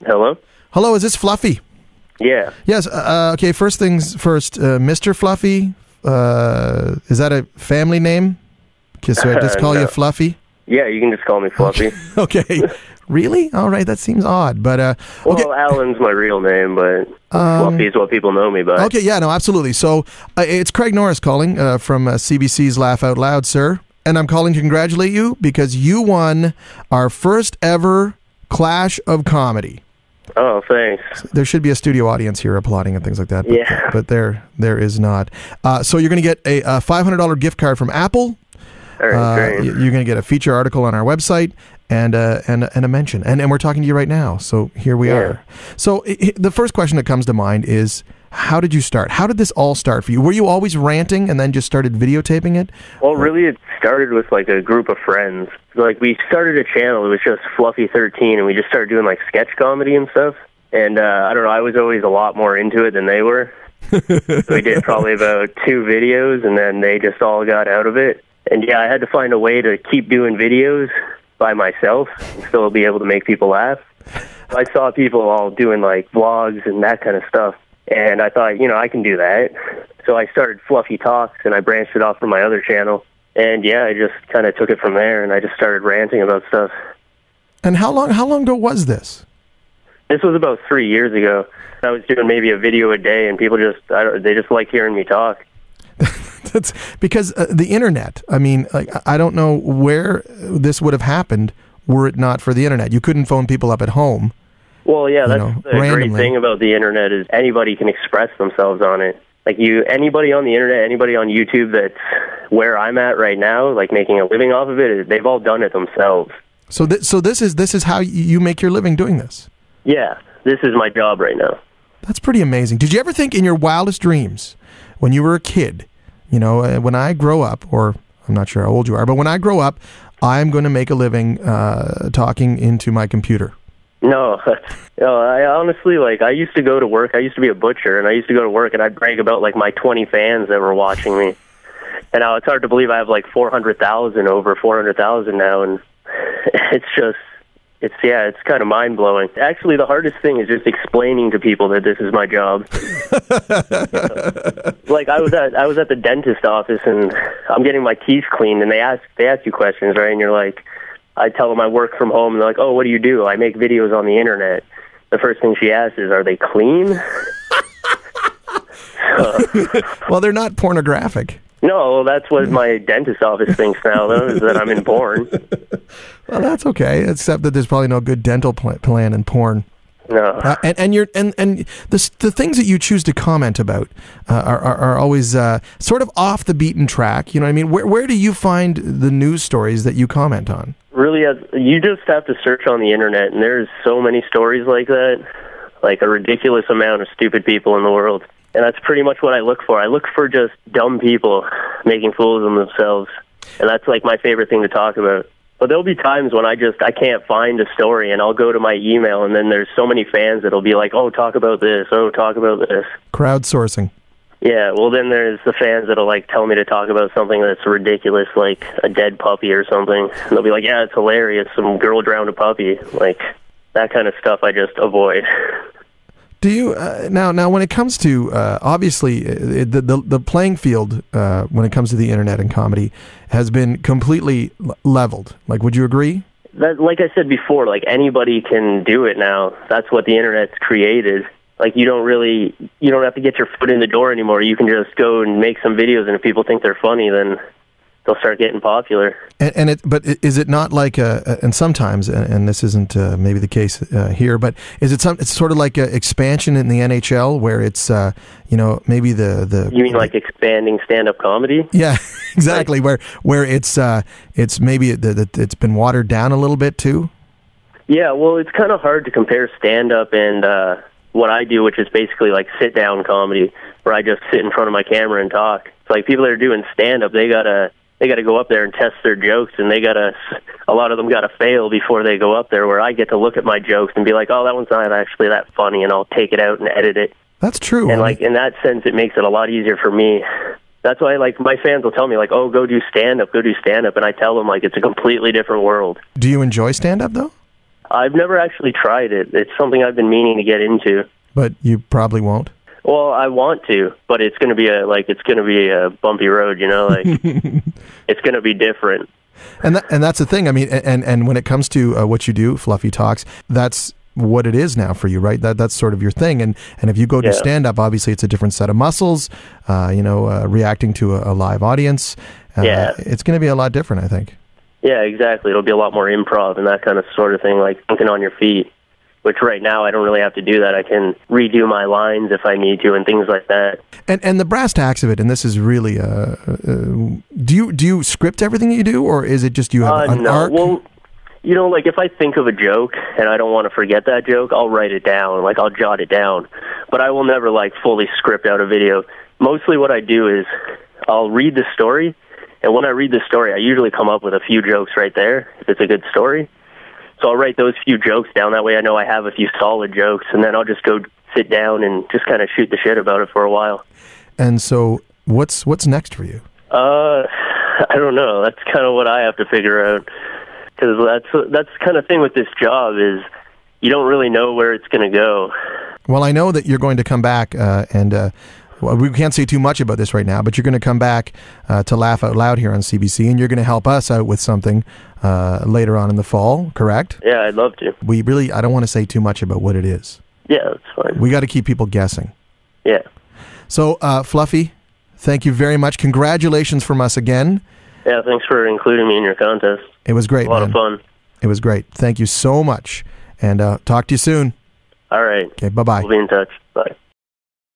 Hello? Hello, is this Fluffee? Yeah. Yes, okay, first things first, Mr. Fluffee, is that a family name? So I just call No. you Fluffee? Yeah, you can just call me Fluffy. Okay. Really? All right, that seems odd, but okay. Well, Alan's my real name, but Fluffy is what people know me by. Okay, yeah, no, absolutely. So it's Craig Norris calling from CBC's Laugh Out Loud, sir, and I'm calling to congratulate you because you won our first ever Clash of Comedy. Oh, thanks. There should be a studio audience here applauding and things like that, but, Yeah. but there is not. So you're going to get a $500 gift card from Apple. All right, great. You're going to get a feature article on our website and a mention. And we're talking to you right now, so here we are. So the first question that comes to mind is, how did you start? How did this all start for you? Were you always ranting and then just started videotaping it? Well, really, it started with, like, a group of friends. Like, we started a channel. It was just FluffeeTalks, and we just started doing, like, sketch comedy and stuff. And, I don't know, I was always a lot more into it than they were. So we did probably about 2 videos, and then they just all got out of it. And, yeah, I had to find a way to keep doing videos by myself and still be able to make people laugh. I saw people all doing, like, vlogs and that kind of stuff. And I thought, you know, I can do that. So I started FluffeeTalks, and I branched it off from my other channel. And, yeah, I just kind of took it from there, and I just started ranting about stuff. And how long ago was this? This was about 3 years ago. I was doing maybe a video a day, and people they just like hearing me talk. That's because the internet, I mean, like, I don't know where this would have happened were it not for the internet. You couldn't phone people up at home. Well, yeah, that's the randomly. great thing about the internet is anybody can express themselves on it. Like anybody on the internet, anybody on YouTube that's where I'm at right now, like making a living off of it, they've all done it themselves. So this is how you make your living doing this? Yeah, this is my job right now. That's pretty amazing. Did you ever think in your wildest dreams, when you were a kid, you know, when I grow up, or I'm not sure how old you are, but when I grow up, I'm going to make a living talking into my computer? No, I honestly, like, I used to go to work. I used to be a butcher, and I used to go to work, and I'd brag about, like, my 20 fans that were watching me. And now it's hard to believe I have, like, over 400,000 now, and it's kind of mind-blowing. Actually, the hardest thing is just explaining to people that this is my job. Like, I was at the dentist office, and I'm getting my teeth cleaned, and they ask you questions, right? And you're like, I tell them I work from home, and they're like, oh, what do you do? I make videos on the internet. The first thing she asks is, are they clean? Well, they're not pornographic. No, that's what my dentist office thinks now, though, is that I'm in porn. Well, that's okay, except that there's probably no good dental plan in porn. No. And the things that you choose to comment about are always sort of off the beaten track. You know what I mean? Where do you find the news stories that you comment on? Really, you just have to search on the internet, and there's so many stories like that, like a ridiculous amount of stupid people in the world. And that's pretty much what I look for. I look for just dumb people making fools of themselves. And that's, like, my favorite thing to talk about. But there'll be times when I can't find a story, and I'll go to my email, and then there's so many fans that'll be like, oh, talk about this, oh, talk about this. Crowdsourcing. Yeah, well, then there's the fans that'll, like, tell me to talk about something that's ridiculous, like a dead puppy or something. And they'll be like, yeah, it's hilarious, some girl drowned a puppy. Like, that kind of stuff I just avoid. Do you now when it comes to obviously the playing field when it comes to the internet and comedy has been completely leveled? Like, would you agree? That, like I said before, like, anybody can do it now. That's what the internet's created. Like, you don't have to get your foot in the door anymore. You can just go and make some videos, and if people think they're funny, then they'll start getting popular. But is it not like and sometimes, and this isn't maybe the case here, but is it it's sort of like an expansion in the NHL where it's maybe the you mean like expanding stand-up comedy? Yeah, exactly. Like, where it's maybe it's been watered down a little bit too. Yeah, well, it's kind of hard to compare stand-up and what I do, which is basically like sit-down comedy, where I just sit in front of my camera and talk. It's like people that are doing stand-up, they gotta go up there and test their jokes, and a lot of them gotta fail before they go up there, where I get to look at my jokes and be like, oh, that one's not actually that funny, and I'll take it out and edit it. That's true. And, like, in that sense, it makes it a lot easier for me. That's why, like, my fans will tell me, like, oh, go do stand-up, and I tell them, like, it's a completely different world. Do you enjoy stand-up, though? I've never actually tried it. It's something I've been meaning to get into. But you probably won't? Well, I want to, but it's going to be a bumpy road, you know, like it's going to be different. And that's the thing. I mean, and when it comes to what you do, FluffeeTalks, that's what it is now for you, right? That's sort of your thing. And if you go to stand up, obviously it's a different set of muscles, reacting to a live audience. It's going to be a lot different, I think. Yeah, exactly. It'll be a lot more improv and that kind of sort of thing, like thinking on your feet, which right now I don't really have to do that. I can redo my lines if I need to and things like that. And the brass tacks of it, and this is really, do you script everything you do, or is it just you have an arc? Well, you know, like if I think of a joke and I don't want to forget that joke, I'll write it down, like I'll jot it down. But I will never like fully script out a video. Mostly what I do is I'll read the story, and when I read the story, I usually come up with a few jokes right there, if it's a good story. So I'll write those few jokes down. That way I know I have a few solid jokes, and then I'll just go sit down and just kind of shoot the shit about it for a while. And so what's next for you? I don't know. That's kind of what I have to figure out. Because that's the kind of thing with this job is you don't really know where it's going to go. Well, I know that you're going to come back well, we can't say too much about this right now, but you're going to come back to Laugh Out Loud here on CBC, and you're going to help us out with something later on in the fall, correct? Yeah, I'd love to. I don't want to say too much about what it is. Yeah, that's fine. We got to keep people guessing. Yeah. So, Fluffee, thank you very much. Congratulations from us again. Yeah, thanks for including me in your contest. It was great, man. A lot of fun. It was great. Thank you so much, and talk to you soon. All right. Okay, bye-bye. We'll be in touch. Bye.